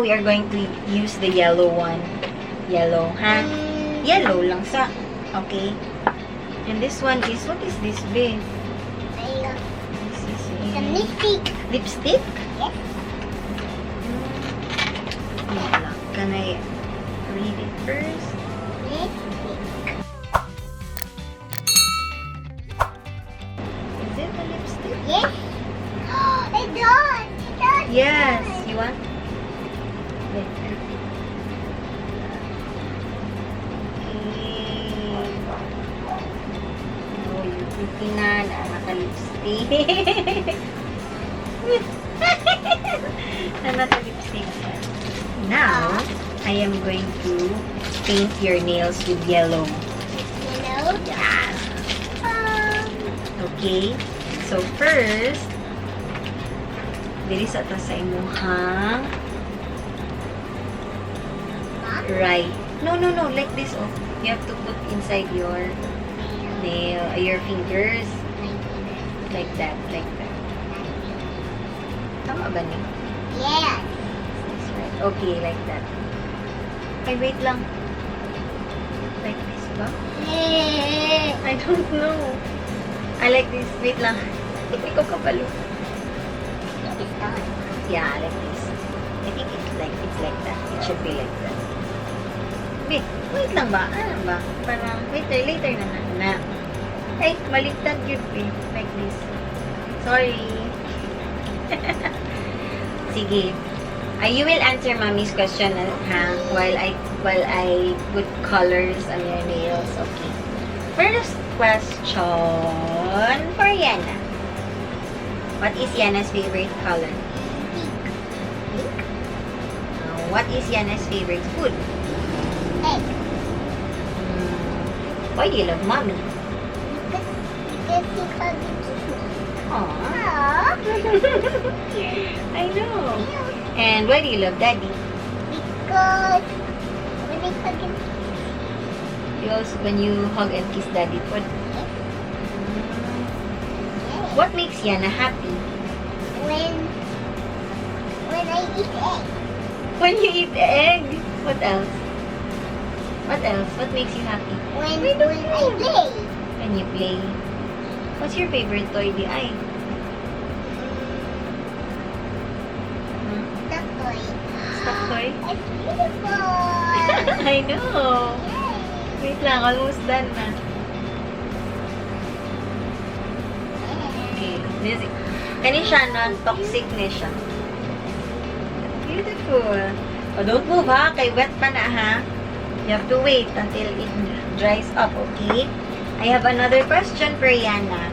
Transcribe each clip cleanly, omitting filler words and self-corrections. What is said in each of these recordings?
We are going to use the yellow one. Yellow, ha? Yellow lang sa. Okay. And this one is, what is this, babe? This is It's a lipstick. lipstick? Yes. Wait lang. Can I read it first? Lipstick. Is it a lipstick? Yes. It does. It does. Yes. You want? Wait. Oh, you're pretty na. Naka-lipstick. Naka-lipstick. Now, I am going to paint your nails with yellow. You know? Yes. Okay. So, first, dili sa ta sa imuhang right. No, like this. Oh, you have to put inside your nail, your fingers. Like that. Tama ba ni? Yes. That's right. Okay, like that. Ay, wait lang. Like this ba? I don't know. I like this. Wait lang. Hindi ko kapalo. It's done. Yeah, like this. I think it's like that. It should be like that. Wait lang ba? Ano ba? Parang, later na. Ay, maligtad yun eh. Like this. Sorry. Sige. You will answer mommy's question, ha? While I put colors on your nails. Okay. First question for Yana. What is Yana's favorite color? Pink. What is Yana's favorite food? Egg. Why do you love mommy? Because he called me Kiki. Aww. I know. And why do you love daddy? Because when they hug him, When you hug and kiss daddy. What makes Yana happy? when I eat egg. When you eat egg. What else? What makes you happy? When I play. When you play. What's your favorite toy, Di Ay? Stuffed toy. Stuffed toy? It's beautiful. I know. Wait lang, almost done na. Okay, music. Kani siya, non-toxic na siya. Beautiful. Oh, don't move ha, kay wet pa na ha. You have to wait until it dries up, okay? I have another question for Yana.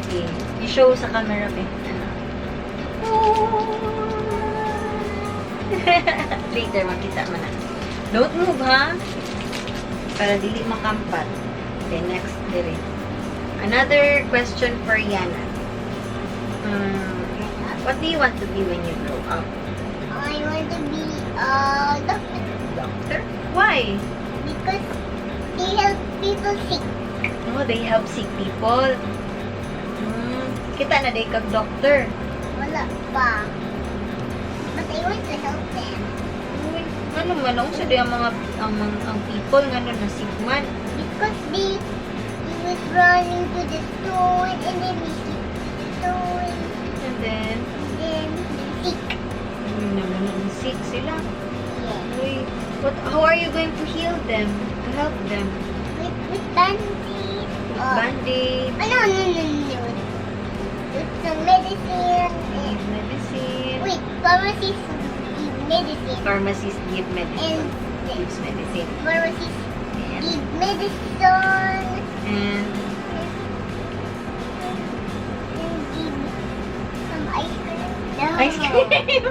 Okay, you show sa camera, be. Later, makita mo na. Don't move ha. Para dili makampat. Okay, next, dire. Another question for Yana. What do you want to be when you grow up? I want to be a doctor. Doctor? Why? Because they help people sick. Oh, they help sick people. Kita na day kag doctor. Wala pa. But I want to help them. Uy, ano man ang sa ang mga ang people nga na sick man. Because they was running to the store and then they hit the store And then they sick. naman ang sick sila. Yeah. Uy, how are you going to heal them? To help them? With bandage. With band-aid, No. With some medicine. with medicine. Wait, pharmacists give medicine. Pharmacist give medicine. And Gives medicine. pharmacists And, give medicine. and And give some ice cream. No. ice cream.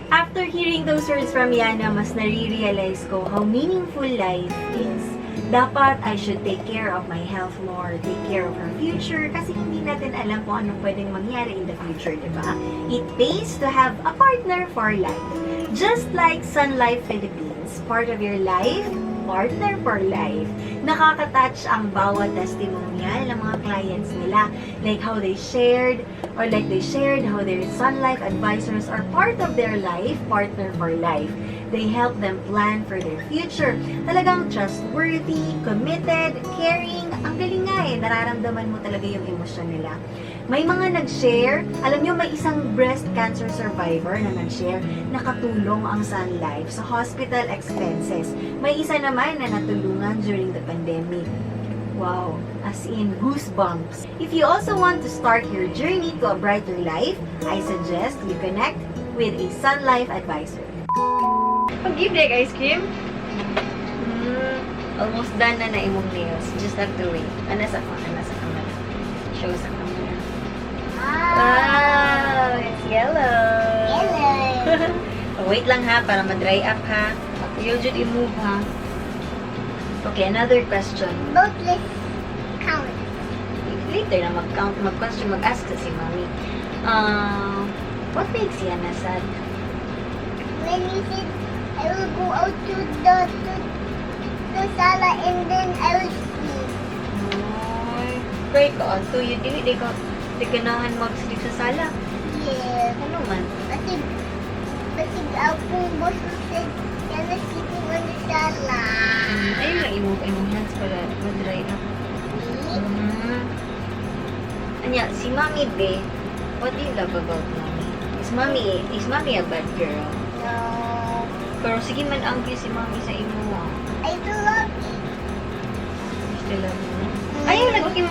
After hearing those words from Yana, mas nare-realize ko how meaningful life is. Dapat I should take care of my health more, take care of her future, kasi hindi natin alam kung ano pwedeng mangyari in the future, diba? It pays to have a partner for life. Just like Sun Life Philippines, part of your life partner for life. Nakaka-touch ang bawat testimonial ng mga clients nila. Like how they shared how their Sun Life advisors are part of their life, partner for life. They help them plan for their future. Talagang trustworthy, committed, caring. Ang galing nga eh. Nararamdaman mo talaga yung emosyon nila. May mga nag-share. Alam nyo, may isang breast cancer survivor na nag-share. Nakatulong ang Sun Life sa hospital expenses. May isa naman na natulungan during the pandemic. Wow, as in goosebumps. If you also want to start your journey to a brighter life, I suggest you connect with a Sun Life advisor. Pag-give like ice cream? Almost done na imong nails. Just have to wait. Nasa camera. Show sa camera. Wow! It's yellow! Yellow! Wait lang ha, para ma-dry up ha. You should i-move ha. Okay, another question. Both let's count. Later na mag-question, mag-ask sa si Mami. What makes Yana sad? When you said I will go out to the sala and then I will sleep. Ay, pray ka. So, you di ganahan mag-sleep sa sala. Yes. Ano man? Kasi akong boss said you're not sleeping on the sala. Ayun lang, imong hands para mag-dry up. Anya, si Mami be, what do you love about Mami? Is Mami a bad girl? No. Pero sige man angry si Mami sa imo. I do love it. Gusto lang mo. Ayaw lang, okay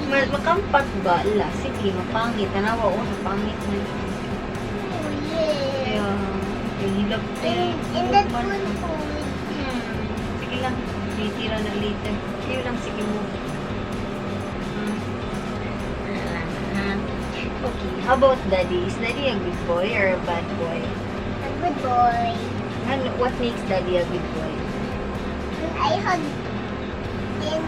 makampat ba? Ala, sige, mapangit. Tanawa, mapangit na. Oh, yeah. Kaya, hilap And that one food. Sige lang, titira na later. Ayaw lang, sige mo. Okay, how about Daddy? Is Daddy a good boy or a bad boy? A good boy. What makes Daddy a good boy? When I hug and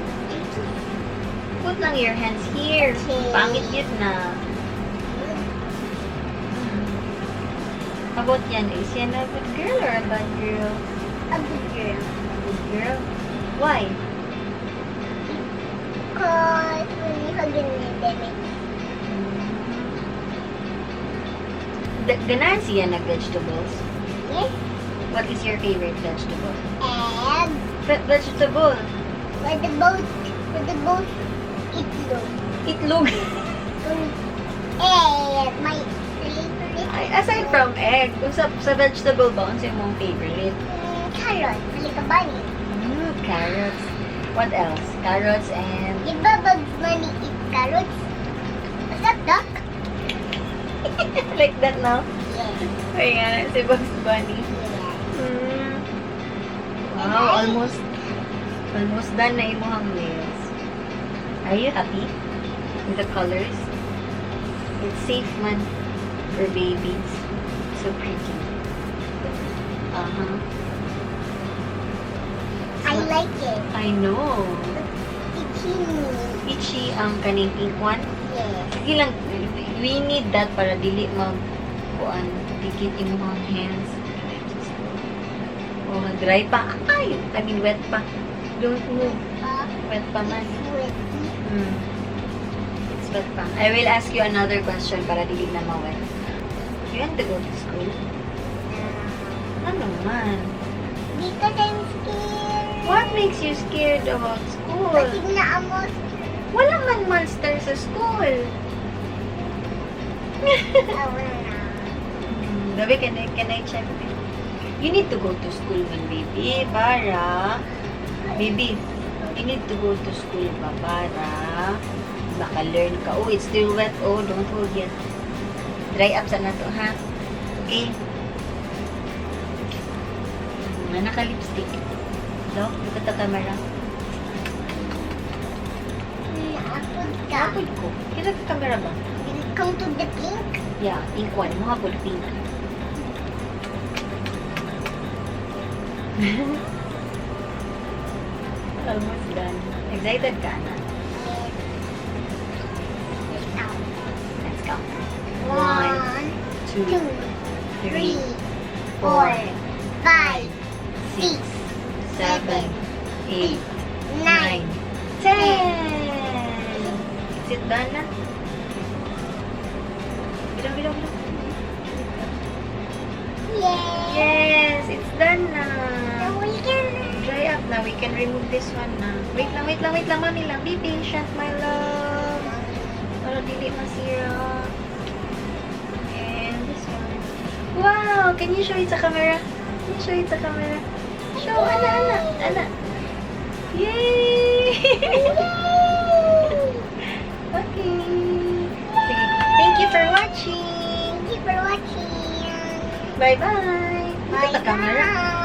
Put lang your hands here. Okay. Pangit yun na. How about yan? Is yan a good girl or a bad girl? a good girl. A good girl? Why? Because when you hug and then Ganahan siya na vegetables. yes, What is your favorite vegetable? and Vegetable. with the boat itlog. Itlog. And my favorite Ay, aside from egg, kung sa vegetable ba, ano yung favorite? carrot, like a bunny. Carrots. What else? Carrots and... Di ba Bugs Bunny eat carrots? Is that duck? like that now? Yes. Ay nga, si Bugs Bunny. Yes. Wow, almost done na imuhang nails. Are you happy with the colors? It's safe man for babies. So pretty. I like it. I know. Itchy me. Itchy ang kaning pink one. Yes. Sige lang, we need that para dili kuan dikit imuhang hands. Oh, dry pa. Ay, I mean wet pa. Don't move. Wet pa man. Sweaty. It's wet pa. I will ask you another question para dili na mawet. You want to go to school? Ano man? Because I'm scared. What makes you scared about school? Kasi naamos. Wala man monster sa school. Wala na. Gabi, can I check? You need to go to school man, baby. Baby, you need to go to school ba para maka-learn ka. Oh, it's still wet. Oh, don't forget. Dry up sana to, ha? Okay. Naka-lipstick. No? Look at the camera. Naapod ka. Kapod ko. Kira ka camera ba? Will it come to the pink? Yeah, pink one. Mga pud pink. Almost done. Excited ka na? Let's go. 1, 2, 2, 3, 4, 5, 6, 7, 8, 9. 9, 10. Is it done na? Bilang, bilang, bilang. Yay! Yes, it's done na. Now we can... Dry up na. We can remove this one na. Wait lang, wait lang, wait lang. Mami lang. Be patient, my love. Para dili masira. And this one. Wow! Can you show it sa camera? Can you show it sa camera? Show, ana. Yay! Okay. Sige. Thank you for watching. Thank you for watching. Bye-bye. Look at the camera. Bye.